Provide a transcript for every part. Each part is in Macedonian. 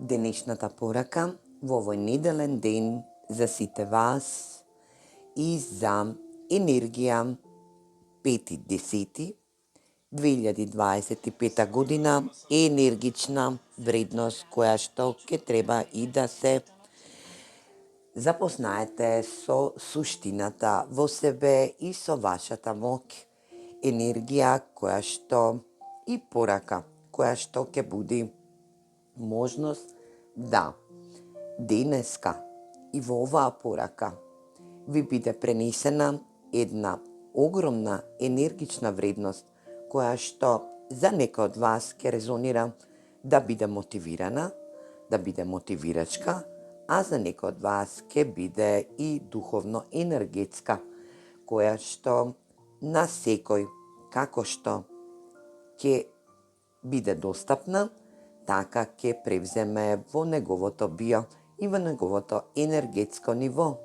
Денешната порака во овој неделен ден за сите вас и за енергија 5.10.2025 година е енергична вредност која што ќе треба и да се запознаете со суштината во себе и со вашата моќ. Енергија која што и порака која што ќе буди можност да денеска и во оваа порака ви биде пренесена една огромна енергична вредност која што за некој од вас ќе резонира да биде мотивирана, да биде мотивирачка, а за некој од вас ќе биде и духовно енергетска, која што на секој како што ќе биде достапна, така ќе превземе во неговото био и во неговото енергетско ниво.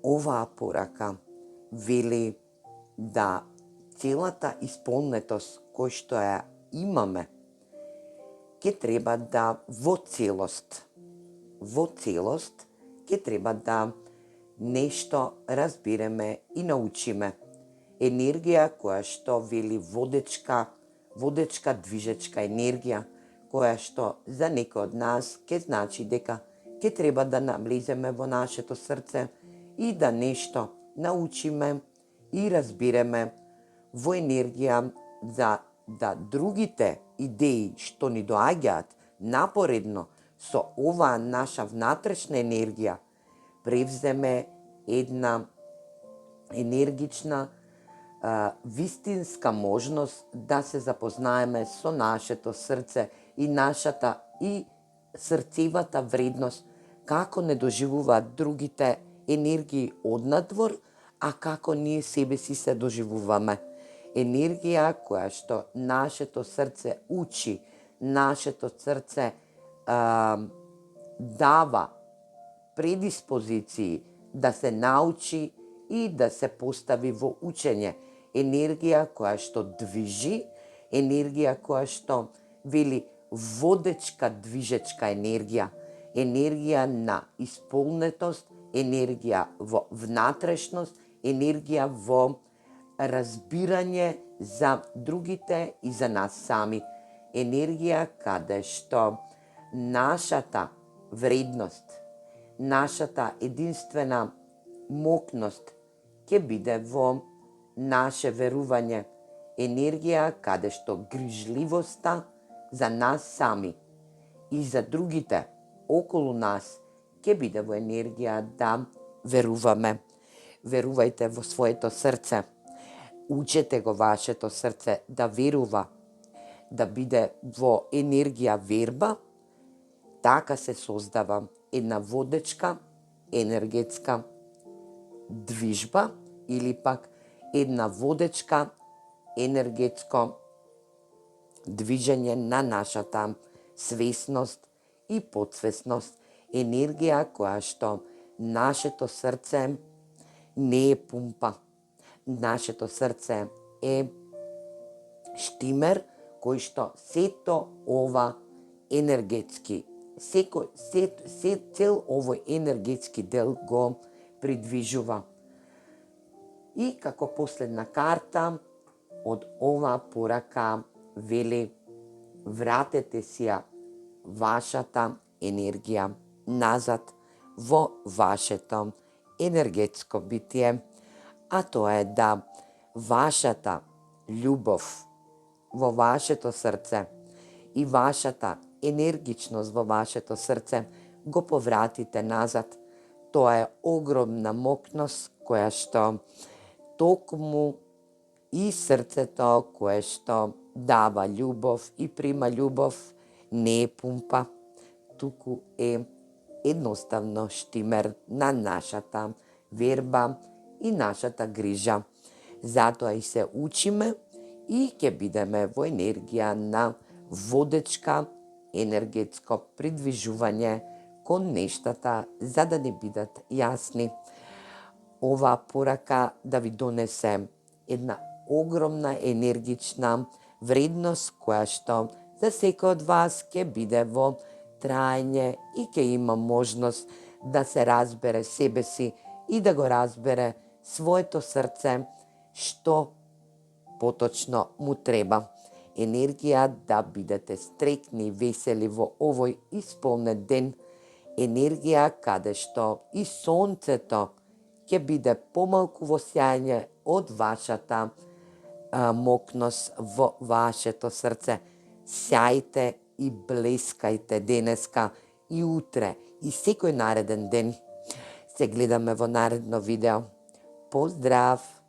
Оваа порака вели да целата исполнетост кој што ја имаме ќе треба да во целост ќе треба да нешто разбереме и научиме. Енергија која што вели водечка движечка енергија, која што за некој од нас ќе значи дека ќе треба да навлеземе во нашето срце и да нешто научиме и разбереме во енергија за да другите идеи што ни доаѓаат напоредно со оваа наша внатрешна енергија превземе една енергична вистинска можност да се запознаеме со нашето срце и нашата и срцевата вредност, како не доживуваат другите енергии однадвор, а како ние себе си се доживуваме. Енергија која што нашето срце учи, нашето срце дава предиспозиции да се научи и да се постави во учење. Енергија која што движи, енергија која што вели водечка движечка енергија, енергија на исполнетост, енергија во внатрешност, енергија во разбирање за другите и за нас сами. Енергија каде што нашата вредност, нашата единствена моќност ќе биде во наше верување. Енергија каде што грижливоста за нас сами и за другите околу нас ќе биде во енергија да веруваме. Верувајте во своето срце. Учете го вашето срце да верува, да биде во енергија верба. Така се создава една водечка енергетска движба или пак една водечка енергетско движење на нашата свесност и подсвесност. Енергија која што нашето срце не е пумпа. Нашето срце е штимер кој што сето ова енергетски, цел овој енергетски дел го придвижува. И како последна карта од оваа порака вели вратете си ја вашата енергија назад во вашето енергетско битие, а тоа е да вашата љубов во вашето срце и вашата енергичност во вашето срце го повратите назад. Тоа е огромна моќност која што токму и срцето кое што дава љубов и прима љубов не е пумпа, туку е едноставно штимер на нашата верба и нашата грижа. Затоа и се учиме и ќе бидеме во енергија на водечка енергетско придвижување кон нештата за да не бидат јасни. Оваа порака да ви донесе една огромна енергична вредност која што за секој од вас ќе биде во траење и ќе има можност да се разбере себе си и да го разбере своето срце што поточно му треба. Енергија да бидете стрекни и весели во овој исполнет ден. Енергија каде што и сонцето ќе биде помалку во сјање од вашата мокност во вашето срце. Сјајте и блескајте денеска и утре и секој нареден ден. Се гледаме во наредно видео. Поздрав!